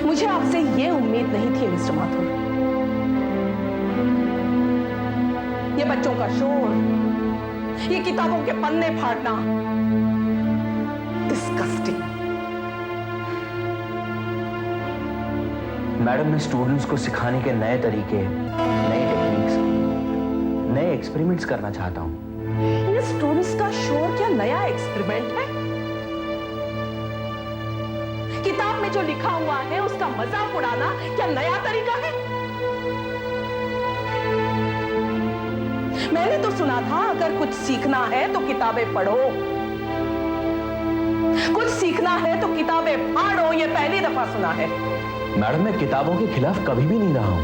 मुझे आपसे ये उम्मीद नहीं थी मिस्टर माथुर। ये बच्चों का शोर, ये किताबों के पन्ने फाड़ना, डिस्गस्टिंग। मैडम, मैं स्टूडेंट्स को सिखाने के नए तरीके, नए टेक्निक्स, नए एक्सपेरिमेंट्स करना चाहता हूं। ये स्टूडेंट्स का शोर क्या नया एक्सपेरिमेंट है? किताब में जो लिखा हुआ है उसका मजाक उड़ाना क्या नया तरीका है? मैंने तो सुना था अगर कुछ सीखना है तो किताबें पढ़ो, कुछ सीखना है तो किताबें फाड़ो। ये पहली दफा सुना है। मैडम, मैं किताबों के खिलाफ कभी भी नहीं रहा हूं।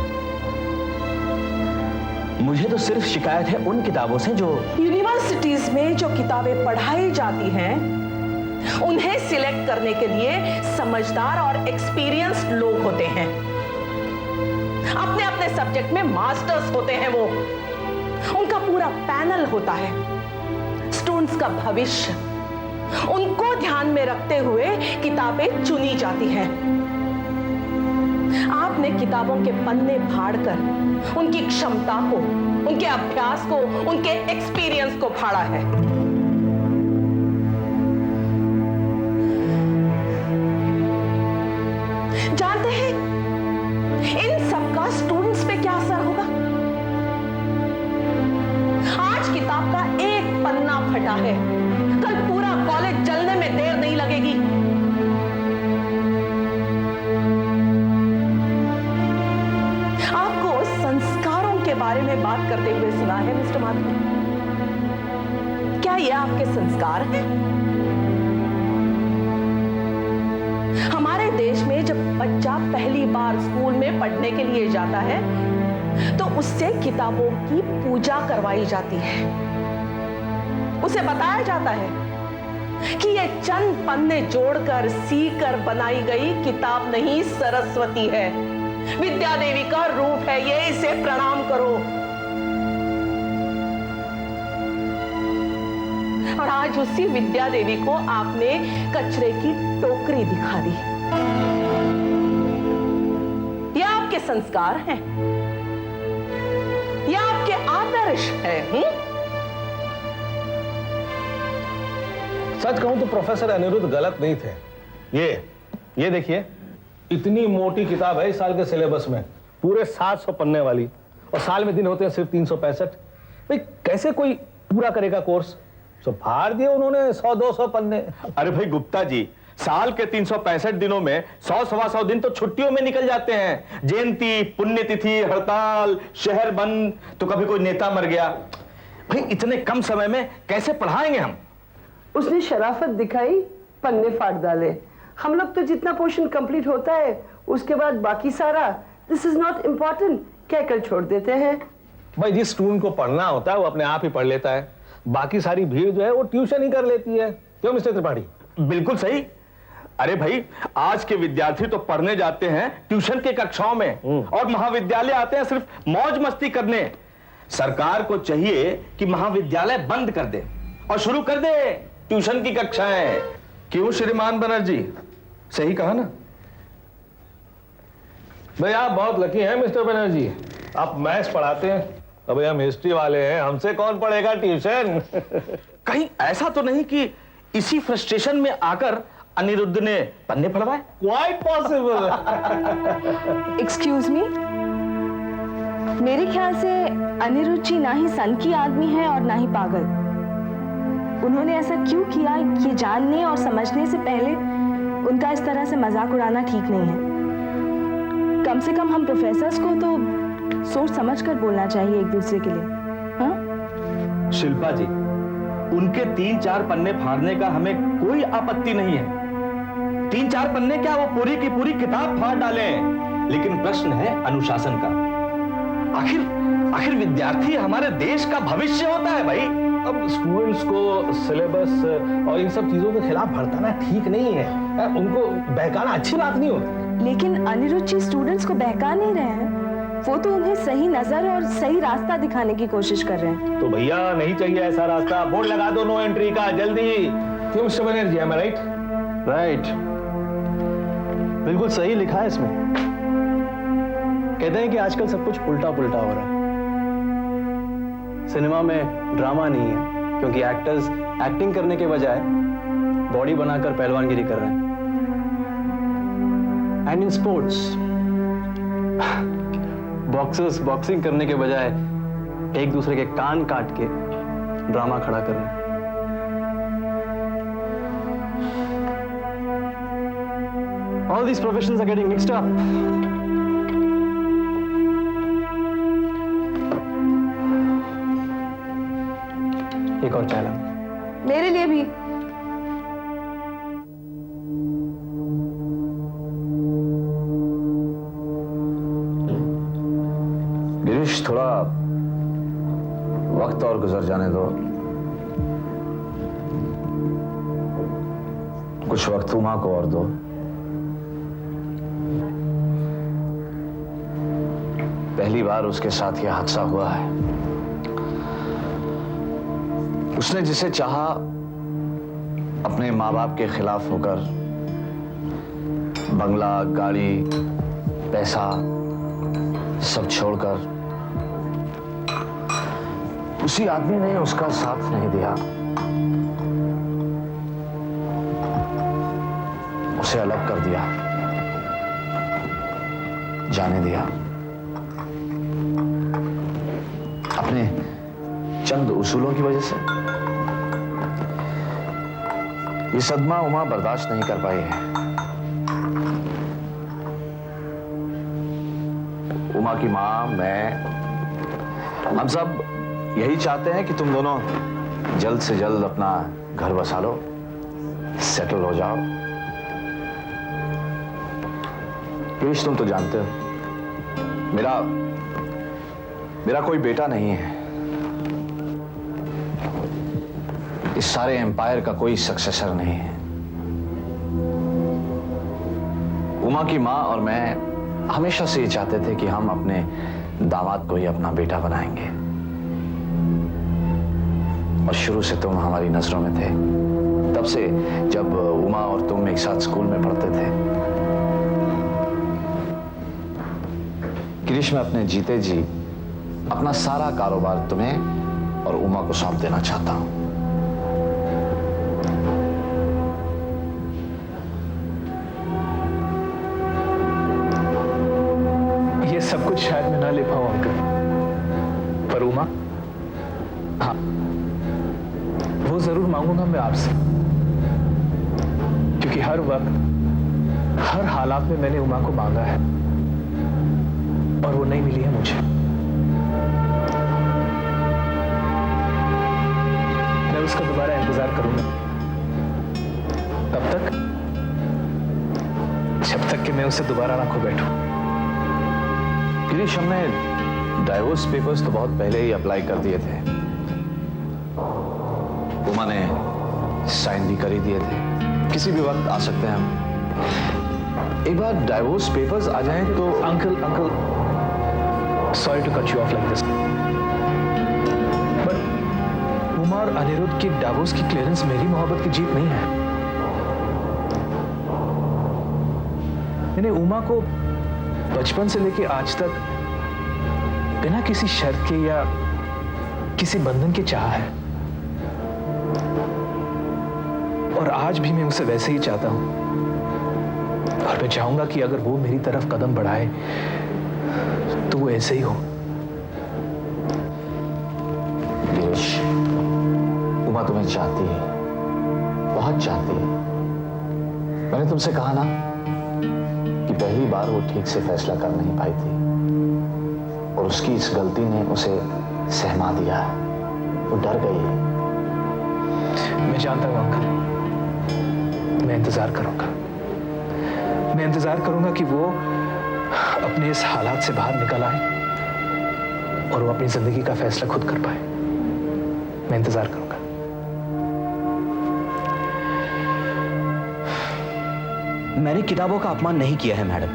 मुझे तो सिर्फ शिकायत है उन किताबों से जो यूनिवर्सिटीज में जो किताबें पढ़ाई जाती हैं उन्हें सिलेक्ट करने के लिए समझदार और एक्सपीरियंस्ड लोग होते हैं। अपने अपने सब्जेक्ट में मास्टर्स होते हैं वो। उनका पूरा पैनल होता है। स्टूडेंट्स का भविष्य, उनको ध्यान में रखते हुए किताबें चुनी जाती हैं। आपने किताबों के पन्ने फाड़कर उनकी क्षमता को, उनके अभ्यास को, उनके एक्सपीरियंस को फाड़ा है। जानते हैं इन सबका स्टूडेंट्स पे क्या असर होगा? आज किताब का एक पन्ना फटा है, कल पूरा कॉलेज जलने में देर नहीं लगेगी। आपको संस्कारों के बारे में बात करते हुए सुना है मिस्टर माथुर। क्या ये आपके संस्कार हैं? हमारे देश में जब बच्चा पहली बार स्कूल में पढ़ने के लिए जाता है तो उससे किताबों की पूजा करवाई जाती है। उसे बताया जाता है कि ये चंद पन्ने जोड़कर सीकर बनाई गई किताब नहीं, सरस्वती है, विद्या देवी का रूप है, ये इसे प्रणाम करो। और आज उसी विद्या देवी को आपने कचरे की टोकरी दिखा दी। ये आपके संस्कार हैं, ये आपके आदर्श हैं। सच कहूं तो प्रोफेसर अनिरुद्ध गलत नहीं थे। ये देखिए, इतनी मोटी किताब है इस साल के सिलेबस में, पूरे 700 पन्ने वाली, और साल में दिन होते हैं सिर्फ 365। भाई कैसे कोई पूरा करेगा कोर्स? तो फाड़ दिए उन्होंने 100-200 पन्ने। अरे भाई गुप्ता जी, साल के 365 दिनों में 100-125 दिन तो छुट्टियों में निकल जाते हैं। जयंती, पुण्यतिथि, हड़ताल, शहर बंद, तो कभी कोई नेता मर गया। भाई इतने कम समय में कैसे पढ़ाएंगे हम? उसने शराफत दिखाई, पन्ने फाड़ डाले। हम लोग तो जितना पोर्शन कंप्लीट होता है उसके बाद बाकी सारा दिस इज नॉट इम्पोर्टेंट कहकर छोड़ देते हैं। भाई जिस स्टूडेंट को पढ़ना होता है वो अपने आप ही पढ़ लेता है, बाकी सारी भीड़ जो है वो ट्यूशन ही कर लेती है। क्यों मिस्टर त्रिपाठी? बिल्कुल सही। अरे भाई, आज के विद्यार्थी तो पढ़ने जाते हैं ट्यूशन के कक्षाओं में, और महाविद्यालय आते हैं सिर्फ मौज मस्ती करने। सरकार को चाहिए कि महाविद्यालय बंद कर दे और शुरू कर दे ट्यूशन की कक्षाएं। क्यों श्रीमान बनर्जी, सही कहा ना? भाई आप बहुत लकी हैं मिस्टर बनर्जी, आप मैथ्स पढ़ाते हैं। अबे हम हिस्ट्री वाले हैं, हमसे कौन पढ़ेगा ट्यूशन? कहीं ऐसा तो नहीं कि इसी फ्रस्ट्रेशन में आकर अनिरुद्ध ने पन्ने फड़वाए? Quite possible. एक्सक्यूज मी, मेरे ख्याल से अनिरुद्ध जी ना ही सन की आदमी है और ना ही पागल। उन्होंने ऐसा क्यों किया ये जानने और समझने से पहले उनका इस तरह से मजाक उड़ाना ठीक नहीं है। कम से कम हम प्रोफेसर्स को तो सोच समझ कर बोलना चाहिए एक दूसरे के लिए। हाँ? शिल्पा जी, उनके 3-4 पन्ने फाड़ने का हमें कोई आपत्ति नहीं है। 3-4 पन्ने क्या, वो पूरी की पूरी किताब फाड़ डालें। लेकिन प्रश्न है अनुशासन का। आखिर विद्यार्थी हमारे देश का भविष्य होता है भाई। अब स्टूडेंट्स को सिलेबस और इन सब चीजों के खिलाफ भड़काना ठीक नहीं है, उनको बहकाना अच्छी बात नहीं होती। लेकिन अनिरुद्ध जी स्टूडेंट्स को बहका नहीं रहे हैं, वो तो उन्हें सही नजर और सही रास्ता दिखाने की कोशिश कर रहे हैं। तो भैया नहीं चाहिए ऐसा रास्ता, बोर्ड लगा दो नो एंट्री का, जल्दी। क्यों mister Banerjee, am I right? Right. बिल्कुल सही लिखा है इसमें। कहते हैं कि आजकल सब कुछ उल्टा पुल्टा हो रहा है। सिनेमा में ड्रामा नहीं है क्योंकि एक्टर्स एक्टिंग करने के बजाय बॉडी बनाकर पहलवानगिरी कर रहे हैं। And in sports boxers boxing करने के बजाय एक दूसरे के कान काट के ड्रामा खड़ा कर रहे हैं। All these professions are getting mixed up. एक और चाय ला। मेरे लिए भी। गिरीश, थोड़ा वक्त और गुजर जाने दो। कुछ वक्त उमा को और दो। पहली बार उसके साथ यह हादसा हुआ है। उसने जिसे चाहा अपने माँ बाप के खिलाफ होकर बंगला, गाड़ी, पैसा सब छोड़कर, उसी आदमी ने उसका साथ नहीं दिया, उसे अलग कर दिया, जाने दिया। अपने चंद उसूलों की वजह से ये सदमा उमा बर्दाश्त नहीं कर पाई है। उमा की मां, मैं, हम सब यही चाहते हैं कि तुम दोनों जल्द से जल्द अपना घर बसा लो, सेटल हो जाओ। गिरीश, तुम तो जानते हो मेरा कोई बेटा नहीं है। इस सारे एम्पायर का कोई सक्सेसर नहीं है। उमा की मां और मैं हमेशा से ये चाहते थे कि हम अपने दामाद को ही अपना बेटा बनाएंगे, और शुरू से तुम हमारी नजरों में थे। तब से जब उमा और तुम एक साथ स्कूल में पढ़ते थे। गिरीश, मैं अपने जीते जी अपना सारा कारोबार तुम्हें और उमा को सौंप देना चाहता हूं। ये सब कुछ शायद मैं ना ले पाऊं अंकल, पर उमा, हाँ, वो जरूर मांगूंगा मैं आपसे, क्योंकि हर वक्त हर हालात में मैंने उमा को मांगा है और वो नहीं मिली है मुझे। मैं उसका दोबारा इंतजार करूंगा तब तक, जब तक कि मैं उसे दोबारा ना खो बैठूं। गिरीश, हमने डाइवोर्स पेपर्स तो बहुत पहले ही अप्लाई कर दिए थे। उमा ने साइन भी कर ही दिए थे। किसी भी वक्त आ सकते हैं हम। एक बार डाइवोर्स पेपर्स आ जाएं तो uncle, sorry to cut you off like this, but Uma और अनिरुद्ध की डाइवोर्स की क्लियरेंस मेरी मोहब्बत की जीत नहीं है। मैंने उमा को बचपन से लेकर आज तक बिना किसी शर्त के या किसी बंधन के चाहा है, और आज भी मैं उसे वैसे ही चाहता हूं, और मैं चाहूंगा कि अगर वो मेरी तरफ कदम बढ़ाए तो वो ऐसे ही हो। गिरीश, उमा तुम्हें चाहती है, बहुत चाहती है। मैंने तुमसे कहा ना कि पहली बार वो ठीक से फैसला कर नहीं पाई थी, और उसकी इस गलती ने उसे सहमा दिया है। वो डर गई है। मैं जानता हूं अंकल, मैं इंतजार करूंगा। मैं इंतजार करूंगा कि वो अपने इस हालात से बाहर निकल आए और वो अपनी जिंदगी का फैसला खुद कर पाए। मैं इंतजार करूंगा। मैंने किताबों का अपमान नहीं किया है मैडम।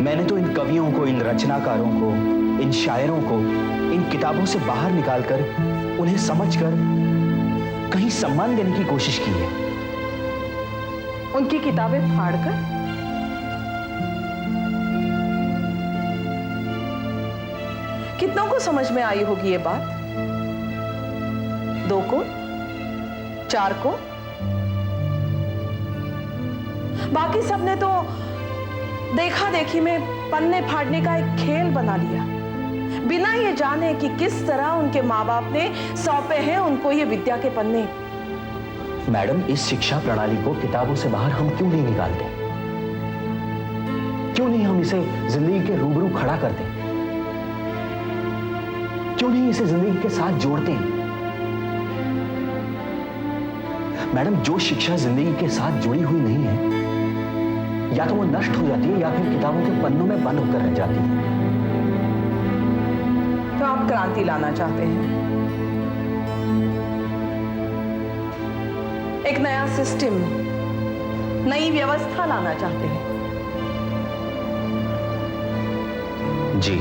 मैंने तो इन कवियों को, इन रचनाकारों को, इन शायरों को इन किताबों से बाहर निकालकर उन्हें समझकर कहीं सम्मान देने की कोशिश की है। उनकी किताबें फाड़कर? कितनों को समझ में आई होगी ये बात? 2 को, 4 को? बाकी सबने तो देखा देखी में पन्ने फाड़ने का एक खेल बना लिया, बिना ये जाने कि किस तरह उनके माँ बाप ने सौंपे हैं उनको ये विद्या के पन्ने। मैडम, इस शिक्षा प्रणाली को किताबों से बाहर हम क्यों नहीं निकालते? क्यों नहीं हम इसे जिंदगी के रूबरू खड़ा करते? क्यों नहीं इसे जिंदगी के साथ जोड़ते? मैडम, जो शिक्षा जिंदगी के साथ जुड़ी हुई नहीं है, या तो वो नष्ट हो जाती है या फिर किताबों के पन्नों में बंद होकर रह जाती है। तो आप क्रांति लाना चाहते हैं, एक नया सिस्टम, नई व्यवस्था लाना चाहते हैं। जी,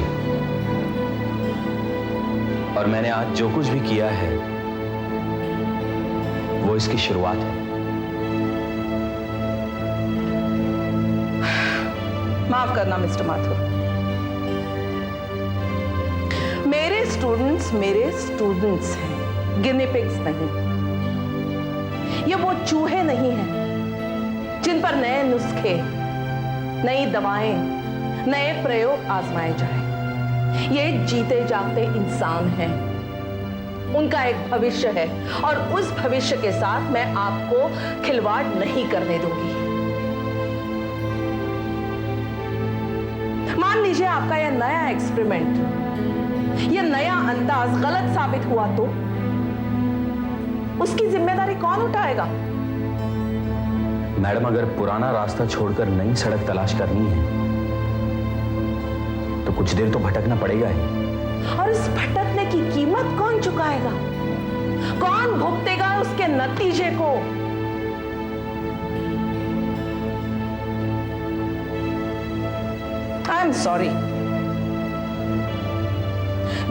और मैंने आज जो कुछ भी किया है वो इसकी शुरुआत है। माफ करना मिस्टर माथुर, मेरे स्टूडेंट्स हैं, गिनी पिग्स नहीं। ये वो चूहे नहीं हैं जिन पर नए नुस्खे, नई दवाएं, नए प्रयोग आजमाए जाए। ये जीते जागते इंसान हैं, उनका एक भविष्य है और उस भविष्य के साथ मैं आपको खिलवाड़ नहीं करने दूंगी। मान लीजिए आपका यह नया एक्सपेरिमेंट, यह नया अंदाज गलत साबित हुआ तो उसकी जिम्मेदारी कौन उठाएगा? मैडम, अगर पुराना रास्ता छोड़कर नई सड़क तलाश करनी है तो कुछ देर तो भटकना पड़ेगा ही। और इस भटकने की कीमत कौन चुकाएगा? कौन भुगतेगा उसके नतीजे को? आई एम सॉरी,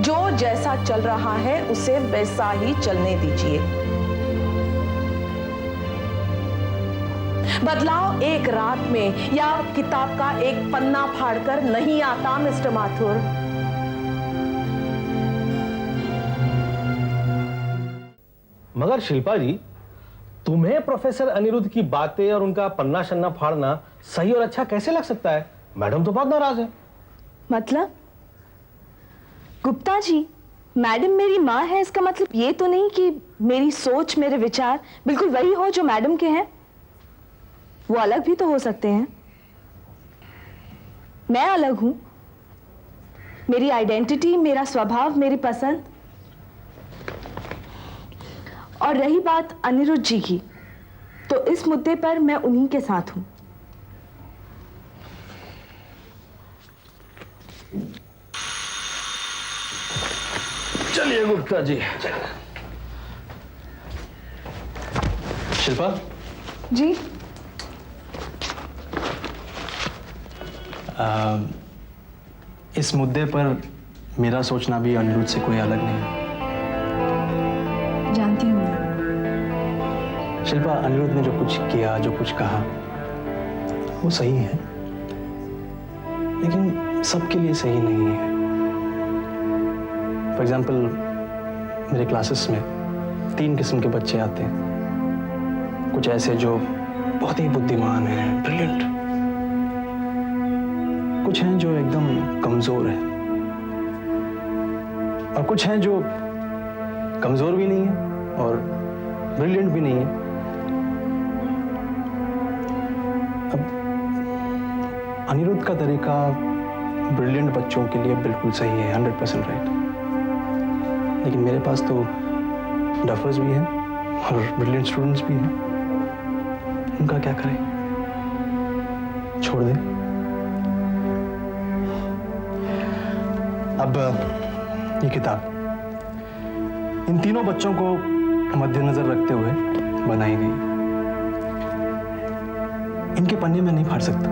जो जैसा चल रहा है उसे वैसा ही चलने दीजिए। बदलाव एक रात में या किताब का एक पन्ना फाड़कर नहीं आता मिस्टर माथुर। मगर शिल्पा जी, तुम्हें प्रोफेसर अनिरुद्ध की बातें और उनका पन्ना शन्ना फाड़ना सही और अच्छा कैसे लग सकता है? मैडम तो बहुत नाराज है। मतलब गुप्ता जी, मैडम मेरी माँ है, इसका मतलब ये तो नहीं कि मेरी सोच, मेरे विचार बिल्कुल वही हो जो मैडम के हैं। वो अलग भी तो हो सकते हैं। मैं अलग हूं, मेरी आइडेंटिटी, मेरा स्वभाव, मेरी पसंद। और रही बात अनिरुद्ध जी की, तो इस मुद्दे पर मैं उन्हीं के साथ हूं। चलिए गुप्ता जी। शिल्पा जी, इस मुद्दे पर मेरा सोचना भी अनिरुद्ध से कोई अलग नहीं है। जानती हूँ। शिल्पा, अनिरुद्ध ने जो कुछ किया, जो कुछ कहा, वो सही है, लेकिन सबके लिए सही नहीं है। फॉर एग्जाम्पल, मेरे क्लासेस में 3 किस्म के बच्चे आते हैं। कुछ ऐसे जो बहुत ही बुद्धिमान हैं, ब्रिलियंट। कुछ हैं जो एकदम कमजोर हैं, और कुछ हैं जो कमजोर भी नहीं है और ब्रिलियंट भी नहीं है। अब अनिरुद्ध का तरीका ब्रिलियंट बच्चों के लिए बिल्कुल सही है, 100% राइट। लेकिन मेरे पास तो डफर्स भी हैं और ब्रिलियंट स्टूडेंट्स भी हैं। उनका क्या करें? छोड़ दें? अब ये किताब इन तीनों बच्चों को मद्देनजर रखते हुए बनाई गई। इनके पन्ने में नहीं फाड़ सकता।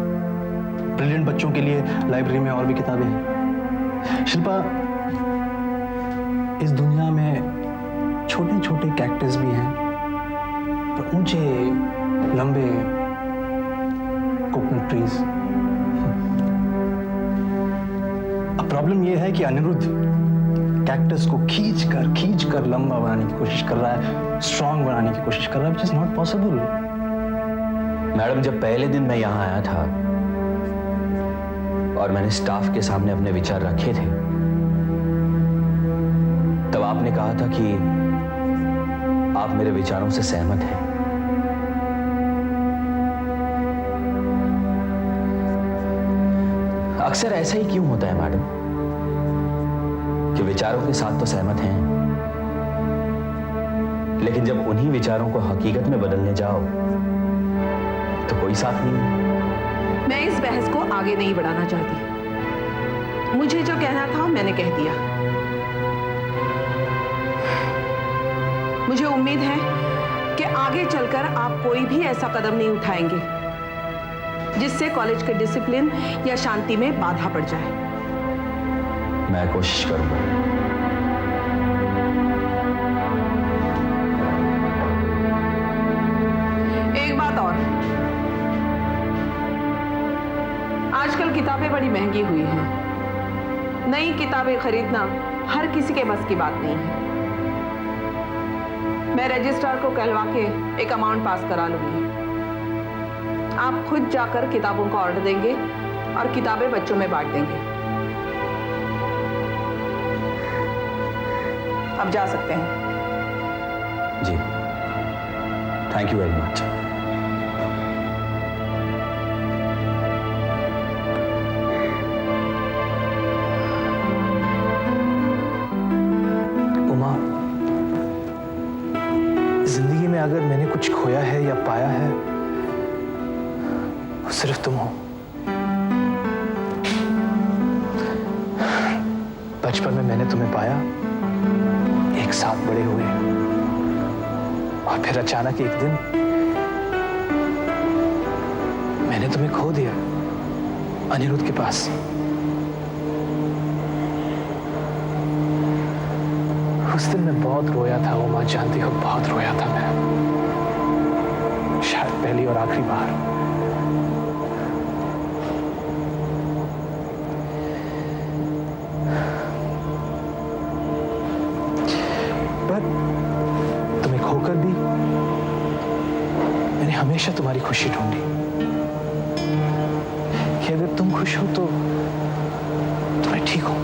ब्रिलियंट बच्चों के लिए लाइब्रेरी में और भी किताबें हैं। शिल्पा, इस दुनिया में छोटे छोटे कैक्टस भी हैं, पर ऊंचे, लंबे, ट्रीज। अब प्रॉब्लम यह है कि अनिरुद्ध कैक्टस को खींच कर लंबा बनाने की कोशिश कर रहा है, स्ट्रांग बनाने की कोशिश कर रहा है, which is not possible। Madam, जब पहले दिन मैं यहां आया था और मैंने स्टाफ के सामने अपने विचार रखे थे, तब आपने कहा था कि आप मेरे विचारों से सहमत हैं। अक्सर ऐसा ही क्यों होता है मैडम कि विचारों के साथ तो सहमत हैं, लेकिन जब उन्हीं विचारों को हकीकत में बदलने जाओ तो कोई साथ नहीं। मैं इस बहस को आगे नहीं बढ़ाना चाहती। मुझे जो कहना था मैंने कह दिया। मुझे उम्मीद है कि आगे चलकर आप कोई भी ऐसा कदम नहीं उठाएंगे जिससे कॉलेज के डिसिप्लिन या शांति में बाधा पड़ जाए। मैं कोशिश करूंगा। एक बात और, आजकल किताबें बड़ी महंगी हुई हैं। नई किताबें खरीदना हर किसी के बस की बात नहीं है। मैं रजिस्ट्रार को कहलवा के एक अमाउंट पास करा लूंगी। आप खुद जाकर किताबों का ऑर्डर देंगे और किताबें बच्चों में बांट देंगे। अब जा सकते हैं। जी, thank you very much. Uma, जिंदगी में अगर मैंने कुछ खोया है या पाया है, वो सिर्फ तुम हो। बचपन में मैंने तुम्हें पाया, एक साथ बड़े हुए, और फिर अचानक एक दिन मैंने तुम्हें खो दिया अनिरुद्ध के पास। उस दिन मैं बहुत रोया था उमा, जानती हो, बहुत रोया था मैं। शायद पहली और आखिरी बार। पर तुम्हें खोकर भी मैंने हमेशा तुम्हारी खुशी ढूंढी कि अगर तुम खुश हो तो मैं ठीक हूं।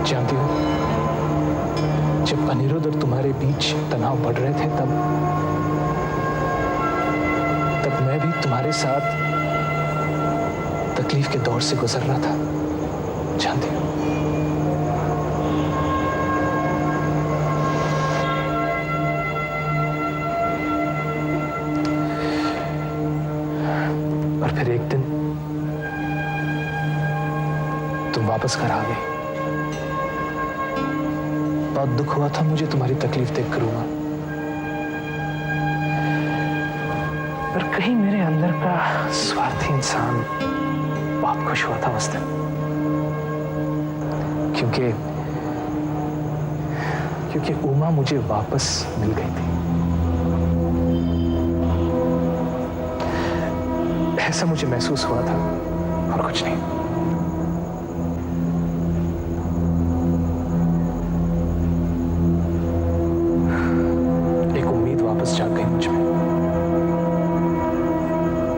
जानती हो, जब अनिरुद्ध और तुम्हारे बीच तनाव बढ़ रहे थे, तब मैं भी तुम्हारे साथ तकलीफ के दौर से गुजर रहा था। जानती हो, और फिर एक दिन तुम वापस घर आ गई। बहुत दुख हुआ था मुझे तुम्हारी तकलीफ देख कर उमा, पर कहीं मेरे अंदर का स्वार्थी इंसान बहुत खुश हुआ था उस दिन, क्योंकि उमा मुझे वापस मिल गई थी। ऐसा मुझे महसूस हुआ था और कुछ नहीं। एक उम्मीद वापस जाग गई मुझ में,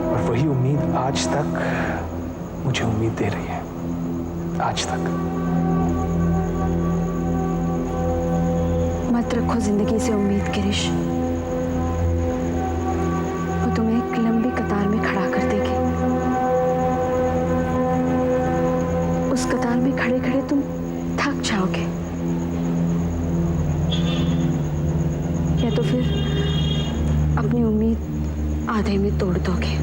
और वही उम्मीद आज तक मुझे उम्मीद दे रही है। आज तक। मत रखो जिंदगी से उम्मीद गिरीश, वो तुम्हें एक लंबी कतार में खड़ा कर देगी। उस कतार में खड़े खड़े तुम थक जाओगे, या तो फिर अपनी उम्मीद आधे में तोड़ दोगे।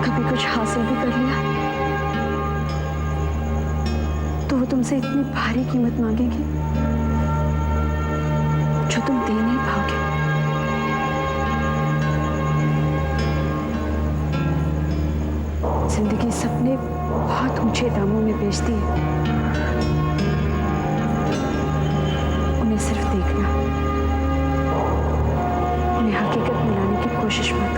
कभी कुछ हासिल भी कर लिया तो वो तुमसे इतनी भारी कीमत मांगेगी जो तुम दे नहीं पाओगे। जिंदगी सपने बहुत ऊंचे दामों में बेचती है, देखना, उन्हें हकीकत में लाने की कोशिश मत